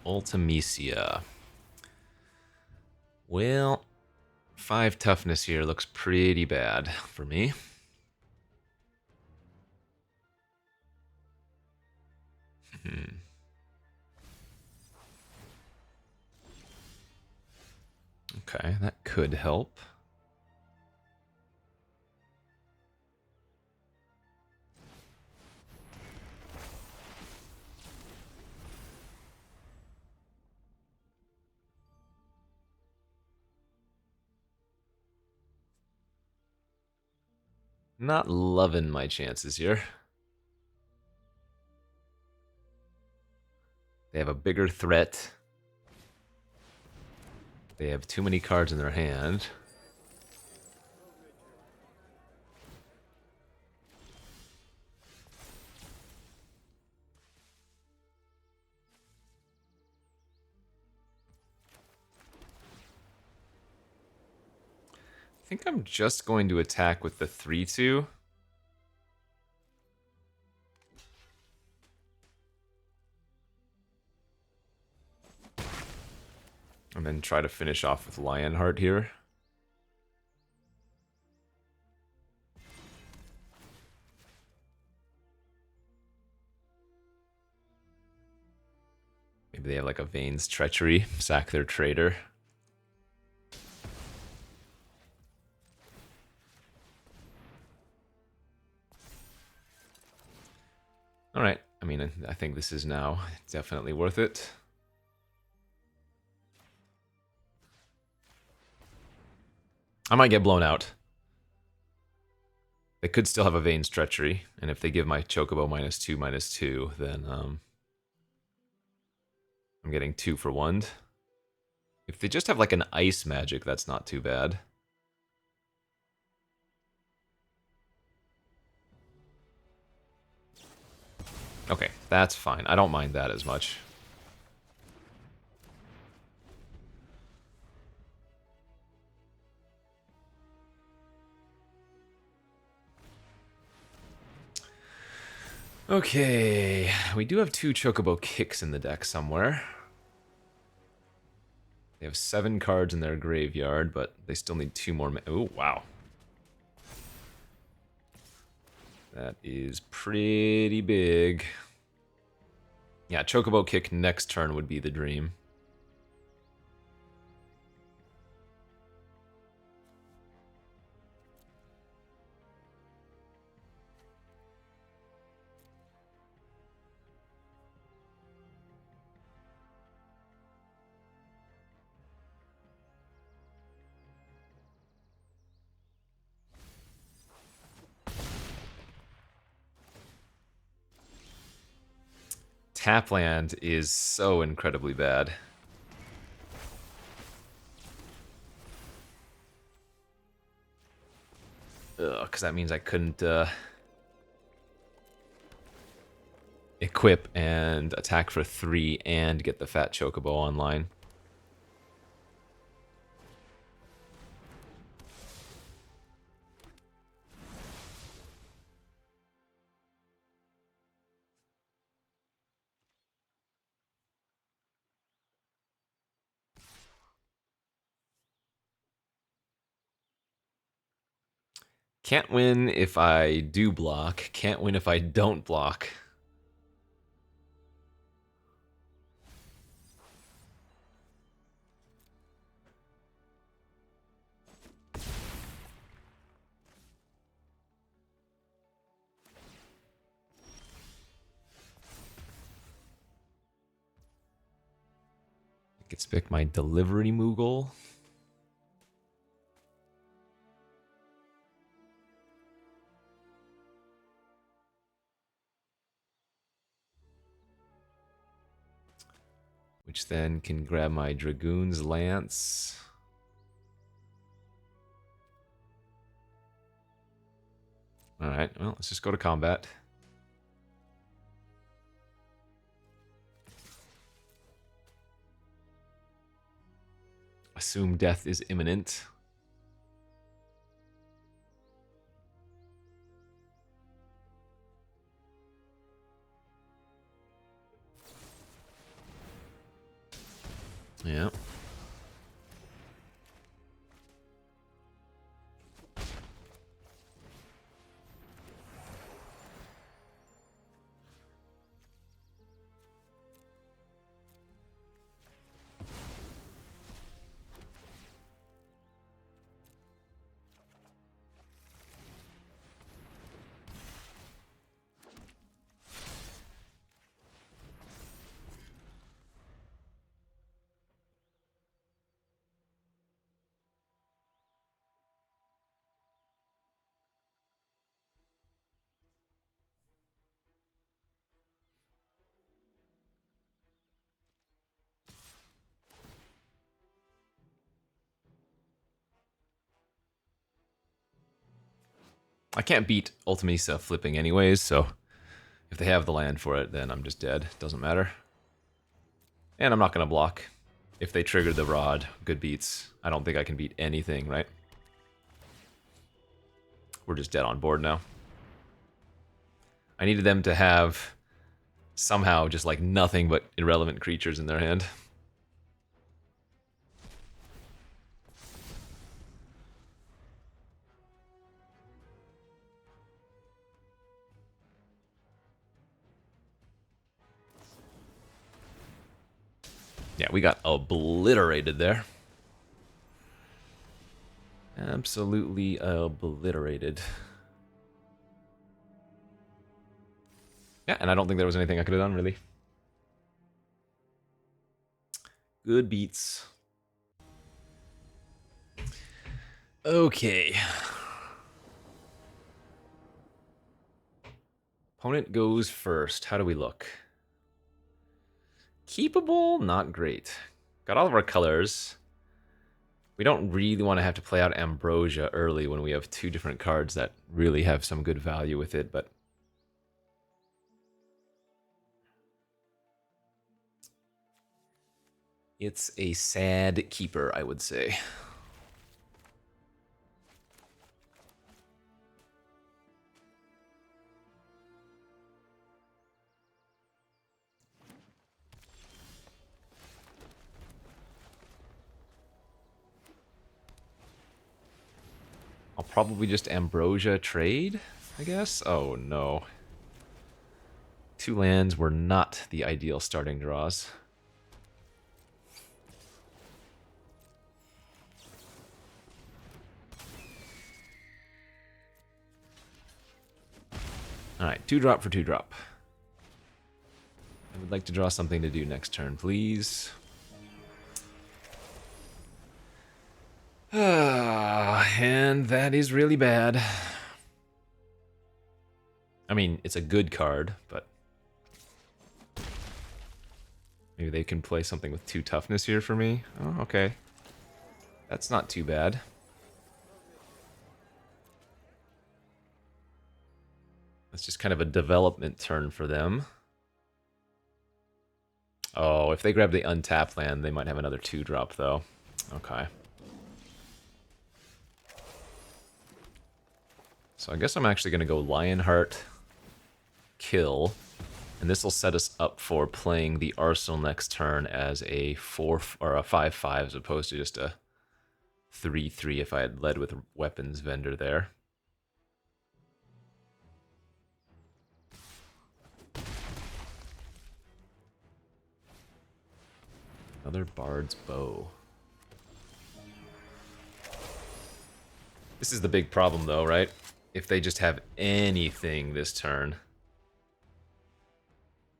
Ultimecia. Well, 5 toughness here looks pretty bad for me. Okay, that could help. Not loving my chances here. They have a bigger threat. They have too many cards in their hand. I think I'm just going to attack with the 3-2. And then try to finish off with Lionheart here. Maybe they have like a Vane's Treachery, sack their trader. Alright, I mean, I think this is now definitely worth it. I might get blown out. They could still have a Vane's Treachery, and if they give my Chocobo -2/-2, then I'm getting 2 for 1. If they just have like an Ice Magic, that's not too bad. Okay, that's fine. I don't mind that as much. Okay, we do have 2 Chocobo Kicks in the deck somewhere. They have 7 cards in their graveyard, but they still need 2 more. Oh, wow. That is pretty big. Yeah, Chocobo Kick next turn would be the dream. Tapland is so incredibly bad. Ugh, because that means I couldn't equip and attack for 3 and get the fat Chocobo online. Can't win if I do block. Can't win if I don't block. I could pick my delivery Moogle. which then can grab my Dragoon's Lance. Alright, well, let's just go to combat. Assume death is imminent. Yeah. I can't beat Ultimisa flipping anyways, so if they have the land for it, then I'm just dead. Doesn't matter. And I'm not going to block. If they trigger the rod, good beats. I don't think I can beat anything, right? We're just dead on board now. I needed them to have somehow just like nothing but irrelevant creatures in their hand. Yeah, we got obliterated there. Absolutely obliterated. Yeah, and I don't think there was anything I could have done, really. Good beats. Okay. Opponent goes first. How do we look? Keepable, not great. Got all of our colors. We don't really want to have to play out Ambrosia early when we have two different cards that really have some good value with it, but it's a sad keeper, I would say. I'll probably just Ambrosia trade, I guess? Oh no. Two lands were not the ideal starting draws. Alright, 2-drop for 2-drop. I would like to draw something to do next turn, please. And that is really bad. I mean, it's a good card, but maybe they can play something with 2 toughness here for me. Oh, okay. That's not too bad. That's just kind of a development turn for them. Oh, if they grab the untapped land, they might have another 2-drop, though. Okay. So I guess I'm actually going to go Lionheart, kill, and this will set us up for playing the Arsenal next turn as a 4 or a 5/5 as opposed to just a 3/3 if I had led with Weapons Vendor there. Another Bard's Bow. This is the big problem though, right? If they just have anything this turn.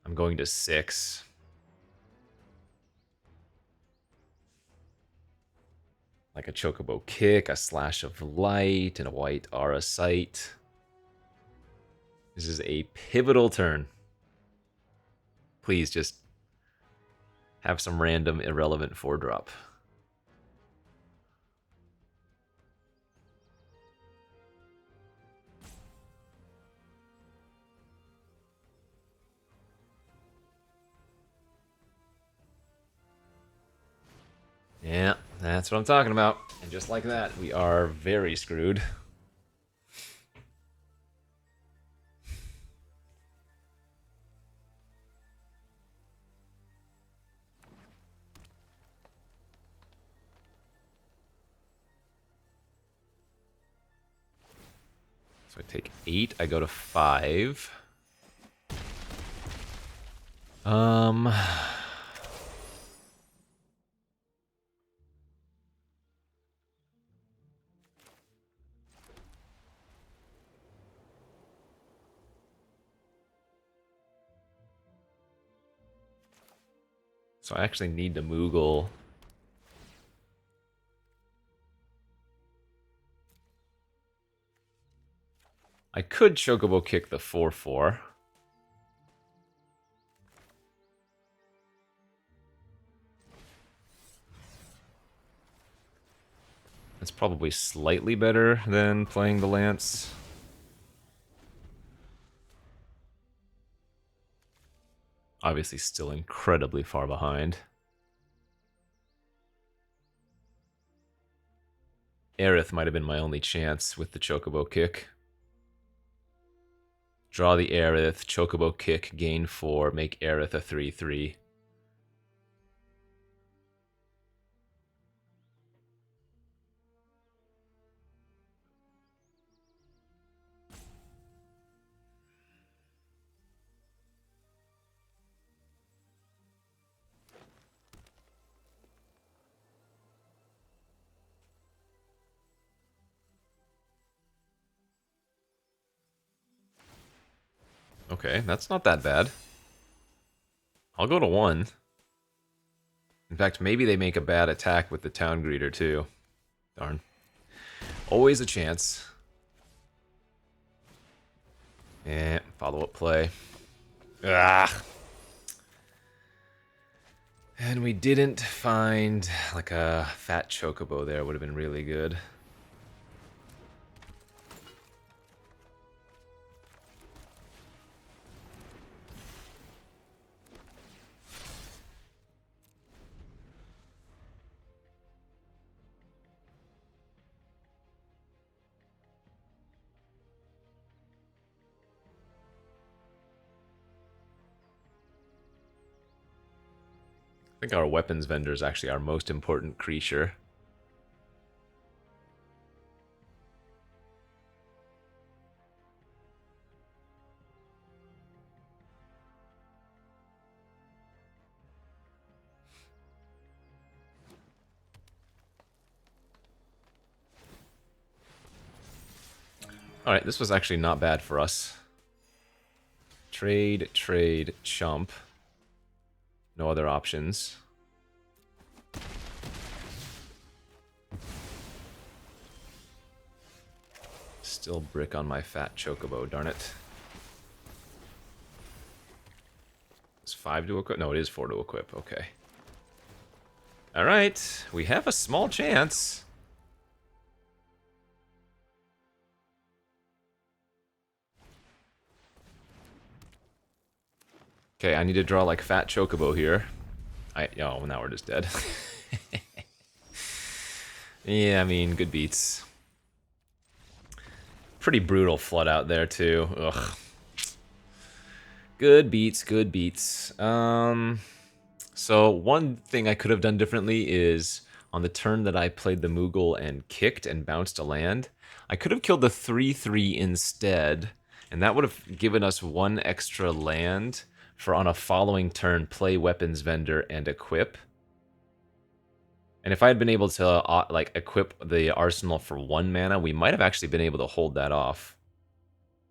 I'm going to 6. Like a Chocobo Kick, a Slash of Light, and a white Aura Sight. This is a pivotal turn. Please just have some random irrelevant 4-drop. Yeah, that's what I'm talking about. And just like that, we are very screwed. So I take 8, I go to 5. So I actually need to Moogle. I could Chocobo kick the 4/4. That's probably slightly better than playing the Lance. Obviously still incredibly far behind. Aerith might have been my only chance with the Chocobo kick. Draw the Aerith, Chocobo kick, gain 4, make Aerith a 3/3. Okay, that's not that bad. I'll go to 1. In fact, maybe they make a bad attack with the Town Greeter too. Darn. Always a chance. Eh, follow-up play. Ah. And we didn't find like a fat Chocobo there. Would have been really good. I think our weapons vendor is actually our most important creature. Alright, this was actually not bad for us. Trade, trade, chump. No other options. Still brick on my fat Chocobo, darn it. It's 5 to equip? No, it is 4 to equip, okay. Alright, we have a small chance. Okay, I need to draw like fat Chocobo here. Oh, now we're just dead. Yeah, I mean, good beats. Pretty brutal flood out there too. Ugh. Good beats, good beats. So one thing I could have done differently is on the turn that I played the Moogle and kicked and bounced a land, I could have killed the 3/3 instead, and that would have given us 1 extra land for on a following turn play Weapons Vendor and equip. And if I had been able to like equip the arsenal for 1 mana, we might have actually been able to hold that off.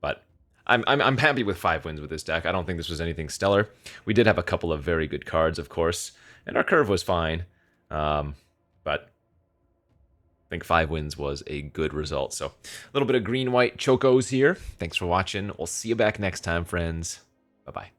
But I'm happy with 5 wins with this deck. I don't think this was anything stellar. We did have a couple of very good cards, of course, and our curve was fine. But I think 5 wins was a good result. So a little bit of green-white chocos here. Thanks for watching. We'll see you back next time, friends. Bye-bye.